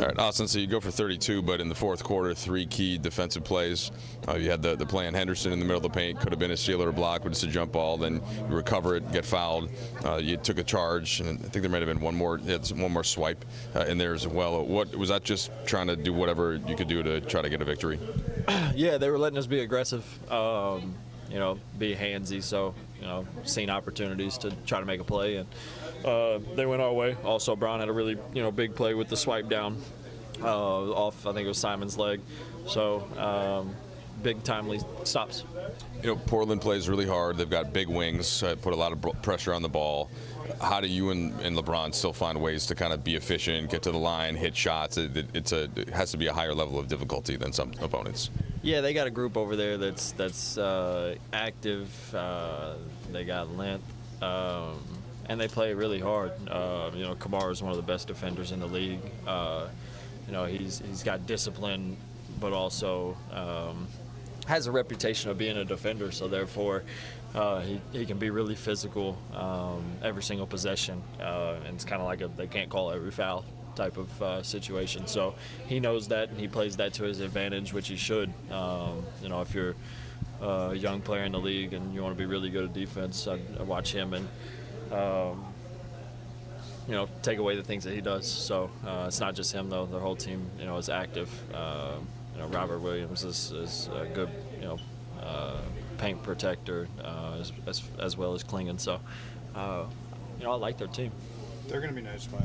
All right, Austin, so you go for 32, but in the fourth quarter, 3 key defensive plays. You had the play on Henderson in the middle of the paint, could have been a steal or a block, but it's a jump ball. Then you recover it, get fouled. You took a charge, and I think there might have been one more swipe in there as well. What was that? Just trying to do whatever you could do to try to get a victory? Yeah, they were letting us be aggressive, be handsy. So, seeing opportunities to try to make a play, and they went our way. Also, Bron had a really, big play with the swipe down off, I think it was Simon's leg. So, big timely stops. Portland plays really hard. They've got big wings, put a lot of pressure on the ball. How do you and LeBron still find ways to kind of be efficient, get to the line, hit shots? It has to be a higher level of difficulty than some opponents. Yeah, they got a group over there that's active. They got length, and they play really hard. Kamara is one of the best defenders in the league. He's got discipline, but also has a reputation of being a defender. So therefore, he can be really physical every single possession, and it's kind of like they can't call every foul type of situation. So he knows that, and he plays that to his advantage, which he should. If you're a young player in the league and you want to be really good at defense, I watch him and take away the things that he does. So it's not just him though; the whole team, is active. Robert Williams is a good, paint protector as well as clinging. So, I like their team. They're going to be nice when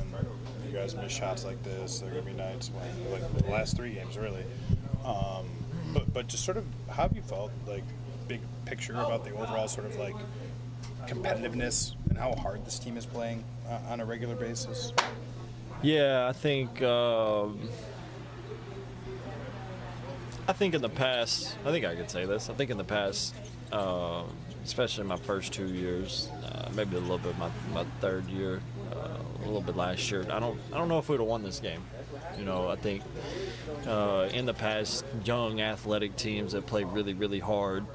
you guys miss shots like this. They're going to be nice when, like the last 3 games, really. But just sort of, how have you felt, like, big picture about the overall sort of, like, competitiveness and how hard this team is playing on a regular basis? Yeah, I think in the past, I think I could say this. I think in the past, especially my first 2 years, maybe a little bit my third year, a little bit last year. I don't know if we'd have won this game. I think in the past, young athletic teams that play really, really hard,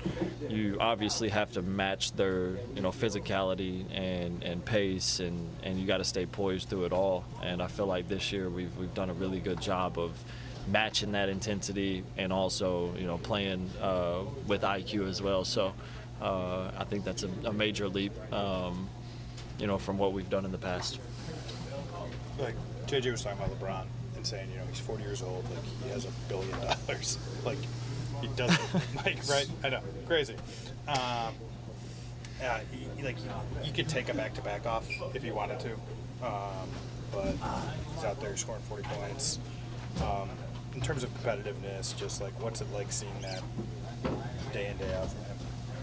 you obviously have to match their physicality and pace, and you got to stay poised through it all. And I feel like this year we've done a really good job of matching that intensity and also playing with IQ as well. So I think that's a major leap from what we've done in the past. Like JJ was talking about LeBron and saying he's 40 years old, like he has $1 billion, like he doesn't right? I know, crazy. You could take a back-to-back off if he wanted to, but he's out there scoring 40 points. In terms of competitiveness, just like what's it like seeing that day in, day out from him?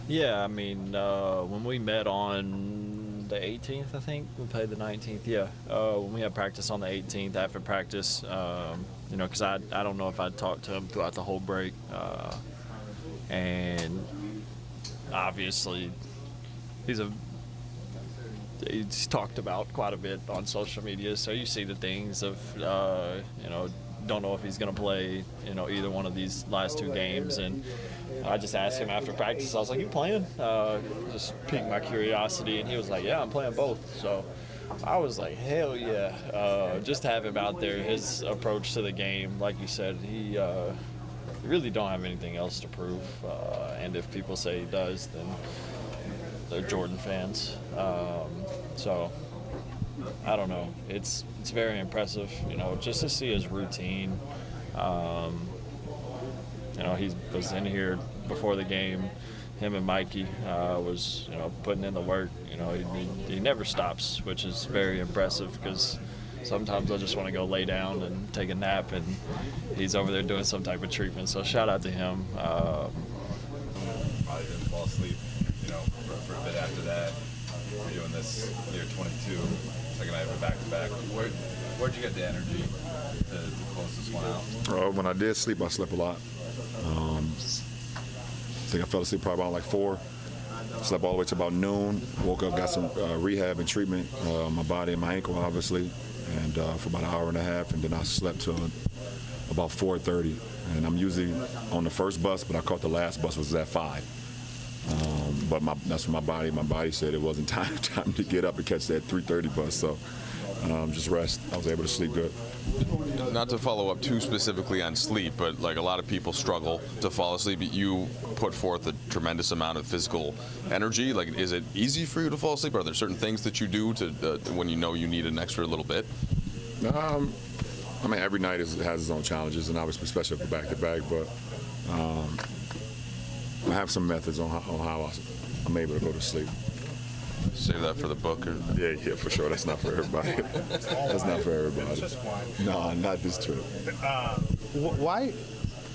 Yeah, I mean, when we met on the 18th, I think we played the 19th. Yeah, when we had practice on the 18th after practice, because I don't know if I'd talked to him throughout the whole break, and obviously he's talked about quite a bit on social media, so you see the things of don't know if he's going to play, either one of these last 2 games. And I just asked him after practice, I was like, you playing? Just piqued my curiosity. And he was like, yeah, I'm playing both. So I was like, hell yeah. Just to have him out there, his approach to the game, like you said, he really don't have anything else to prove. And if people say he does, then they're Jordan fans. So I don't know. It's very impressive, just to see his routine. He was in here before the game. Him and Mikey was, putting in the work. He never stops, which is very impressive because sometimes I just want to go lay down and take a nap, and he's over there doing some type of treatment. So shout out to him. Probably didn't fall asleep, for a bit after that. We're doing this year 22. Second night of a back-to-back. Where'd you get the energy to close this one out? When I did sleep, I slept a lot. I think I fell asleep probably about like 4. Slept all the way to about noon. Woke up, got some rehab and treatment, my body and my ankle, obviously, and for about an hour and a half, and then I slept till about 4:30. And I'm usually on the first bus, but I caught the last bus, which was at 5. But that's what my body said it wasn't time to get up and catch that 3:30 bus. So just rest. I was able to sleep good. Not to follow up too specifically on sleep, but like a lot of people struggle to fall asleep. You put forth a tremendous amount of physical energy. Like, is it easy for you to fall asleep? Are there certain things that you do to when you know you need an extra little bit? I mean, every night has its own challenges, and obviously, especially for back-to-back. But I have some methods on how I'm able to go to sleep. Save that for the book. Or? Yeah, for sure. That's not for everybody. That's not for everybody. Just wine. No, not this trip. Why?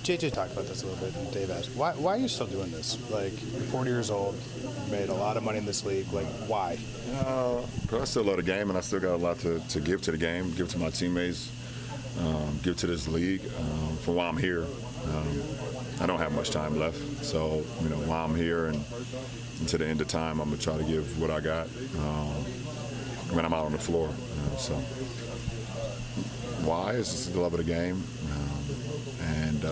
JJ talked about this a little bit, and Dave asked, why are you still doing this? Like, you're 40 years old, you made a lot of money in this league. Like, why? Because I still love the game, and I still got a lot to give to the game, give to my teammates, give to this league. For why I'm here, I don't have much time left. So, while I'm here and to the end of time, I'm going to try to give what I got when I'm out on the floor. So why? It's just the love of the game. And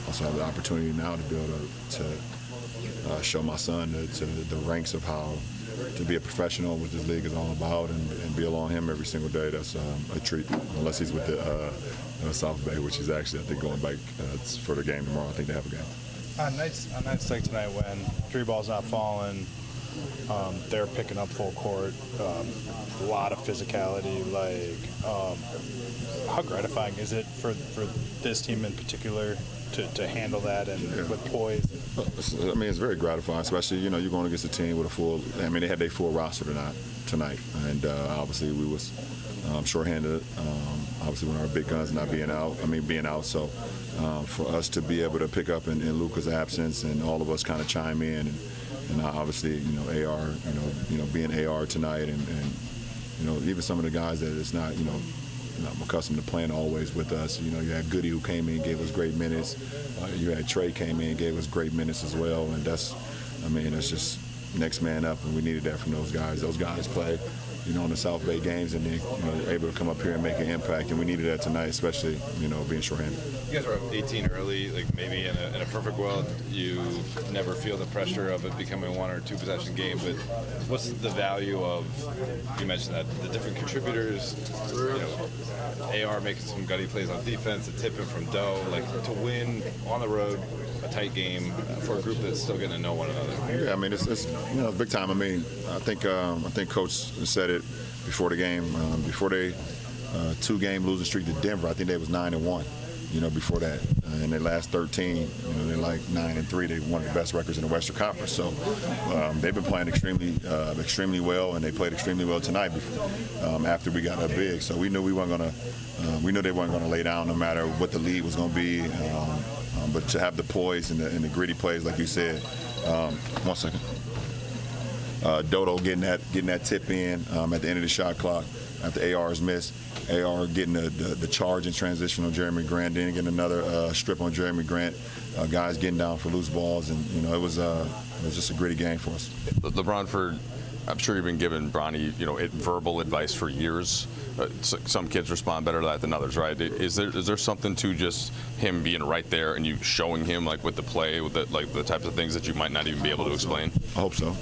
also have the opportunity now to be able to show my son to the ranks of how to be a professional, what this league is all about, and be along him every single day. That's a treat, unless he's with the South Bay, which is actually, I think, going back for the game tomorrow. I think they have a game. On nights like tonight when three balls not falling, they're picking up full court, a lot of physicality. Like, how gratifying is it for this team in particular to handle that and with poise? I mean, it's very gratifying, especially you're going against a team with a full. I mean, they had their full roster tonight, and obviously we was shorthanded. Obviously, when our big guns not being out. So for us to be able to pick up in Luka's absence and all of us kind of chime in, and obviously AR, being AR tonight, and even some of the guys that it's not I'm accustomed to playing always with us. You had Goody who came in and gave us great minutes. You had Trey came in and gave us great minutes as well. And that's just next man up, and we needed that from those guys. Those guys play, in the South Bay games, and they're able to come up here and make an impact. And we needed that tonight, especially, being shorthanded. You guys were up 18 early. Like, maybe in a perfect world, you never feel the pressure of it becoming a 1 or 2 possession game. But what's the value of, you mentioned that, the different contributors, AR making some gutty plays on defense, a tip in from Doe, like, to win on the road a tight game for a group that's still getting to know one another. Yeah, I mean, it's big time. I mean, I think Coach said it before the game. Before they 2-game losing streak to Denver, I think they was 9-1. Before that, in their last 13, they're like 9-3. They one of the best records in the Western Conference. So they've been playing extremely well, and they played extremely well tonight. After we got up big, so we knew we weren't gonna. We knew they weren't gonna lay down, no matter what the lead was gonna be. But to have the poise and the gritty plays, like you said. 1 second. Dodo getting that tip in at the end of the shot clock after AR's miss. AR getting the charge in transition on Jeremy Grant, then getting another strip on Jeremy Grant. Guys getting down for loose balls, and it was just a gritty game for us. LeBron, I'm sure you've been giving Bronny verbal advice for years. Some kids respond better to that than others, right? Is there something to just him being right there and you showing him, like, with the play, with the types of things that you might not even be able to explain? I hope so.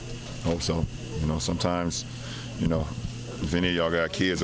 Sometimes, if any of y'all got kids